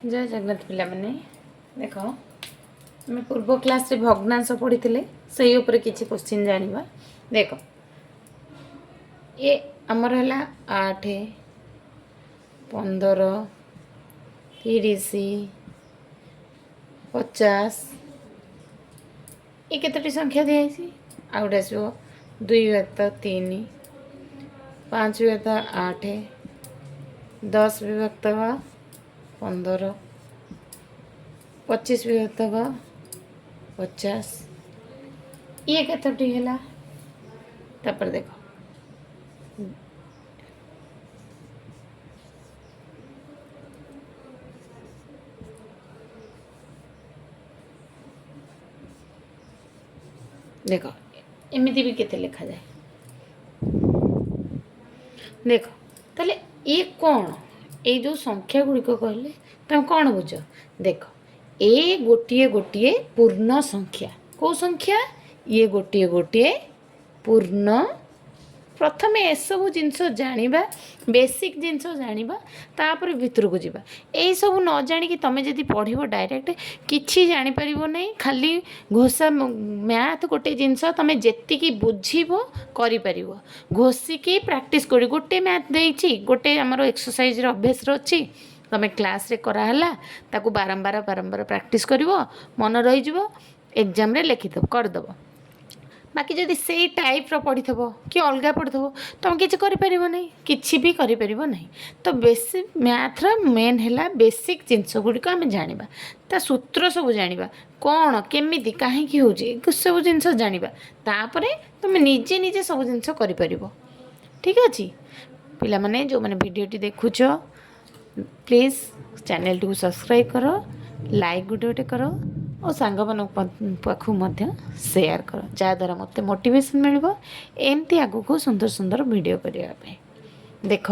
जय जगन्नाथ पिला माने देख आम पूर्व क्लास रे भग्नांश पढ़ी से ऊपर किसी क्वेश्चन जानिबा। देख ये आमर है 8 15 30 50 ये केतोटी संख्या दिखाई आ गोटे आसो 2 विभक्त 3 5 विभक्त 8 10 विभक्त 15 25 विभक्त 50 ये केतोटी है तापर देख देख एमती भी केते लिखा जाए देख ताले ये कौन ये जो संख्या गुड़िक कहले तुम कौन बुझ देख ए गोटे गोटे पूर्ण संख्या कौ संख्या ये गोटे गोटे पूर्ण प्रथमे एसबू जिनस जाना बेसिक जिनस जाना तापर भितर को जीवा यही सब न जाणी तुम जब पढ़ो डायरेक्ट किसी जापर ना खाली घोषा मैथ गोटे जिनस तुम जी बुझब कर घोषिकी प्रैक्टिस कर गोटे मैथ देती गोटे आमर एक्सरसाइज अभ्यास अच्छी तुम क्लास रे कराला ताकू बारंबार बारंबार प्रैक्टिस कर मन रही एग्जाम रे लिखिद करदेव बाकी जदि से टाइप पढ़ी कि अलग पढ़ी तुम किसी किसी भी कर तो बेसिक मैथ्र मेन है बेसिक जिनस गुड़िक आम जाना ता सूत्र सब जाना कौन केमी कहीं हो सब जिनस जाना तापर तुम निजे निजे सब जिनस कर ठीक अच्छे पिला माने जो मैंने वीडियोटी देखुच प्लीज चैनल टी सब्सक्राइब कर लाइक गोटे गोटे कर और सांग पाखु सेयार कर जहाँद्वारा मत मोटिवेशन मिल एमती आग को सुंदर सुंदर वीडियो करने देख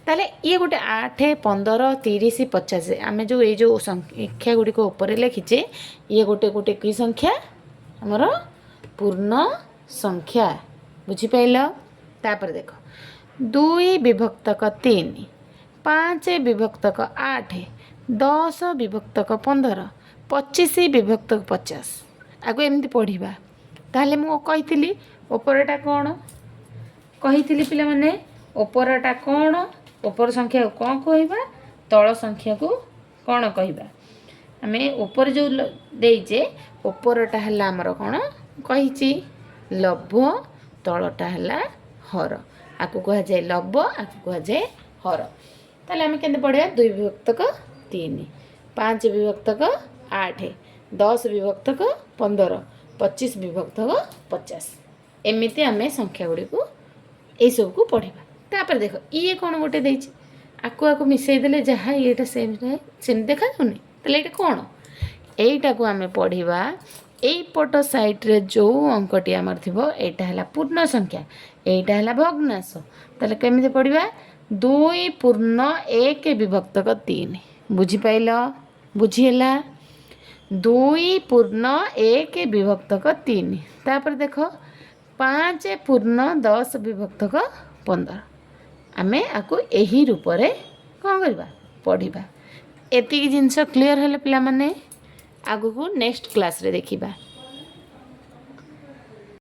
ताले ये गोटे 8 15 30 50 आम जो ये जो संख्या गुड़िक ऊपर लिखीचे ये गोटे गोटे की संख्या आमर पूर्ण संख्या बुझिपाल तापर देख 2 विभक्तक 3 5 विभक्तक 8 10 विभक्तक 15 25 विभक्तक 50 आगो एमती पढ़ा ताहले मु कही उपरटा कौन कही पिला माने उपरटा कौन ऊपर संख्या को कौन कहवा तल संख्या को कौन कहवा आम ऊपर जो देचे उपरटा है आमर कौन कही लभ तलटा है हर आपको कह जाए लभ आपको कह जाए हर ताले आम के पढ़ा 2 विभक्तक 3 5 विभक्तक 8 10 विभक्तक 15 25 विभक्तक 50 एमती आम संख्या गुड़ी को यही सब को पढ़ा तापर देख ये कौन गोटे देची आकु आकु मिसईदे जहाँ ये सेम देखा जाऊनी तो ये कौन यहीटा को आम पढ़ा यहीपट साइड्रे जो अंकटी आमर थी यहाँ है पूर्ण संख्या यहाँ है भग्नांश ताले केमी पढ़ा 2 पूर्ण 1 विभक्तक 3 बुझिपाल बुझीला 2 पूर्ण 1 विभक्तक 3 तापर देख 5 पूर्ण 10 विभक्तक 15 आमे आको यही रूप रे कौन करवा पढ़ा एति जिनस क्लीयर है पिला माने आगु को नेक्स्ट क्लास रे देखिबा।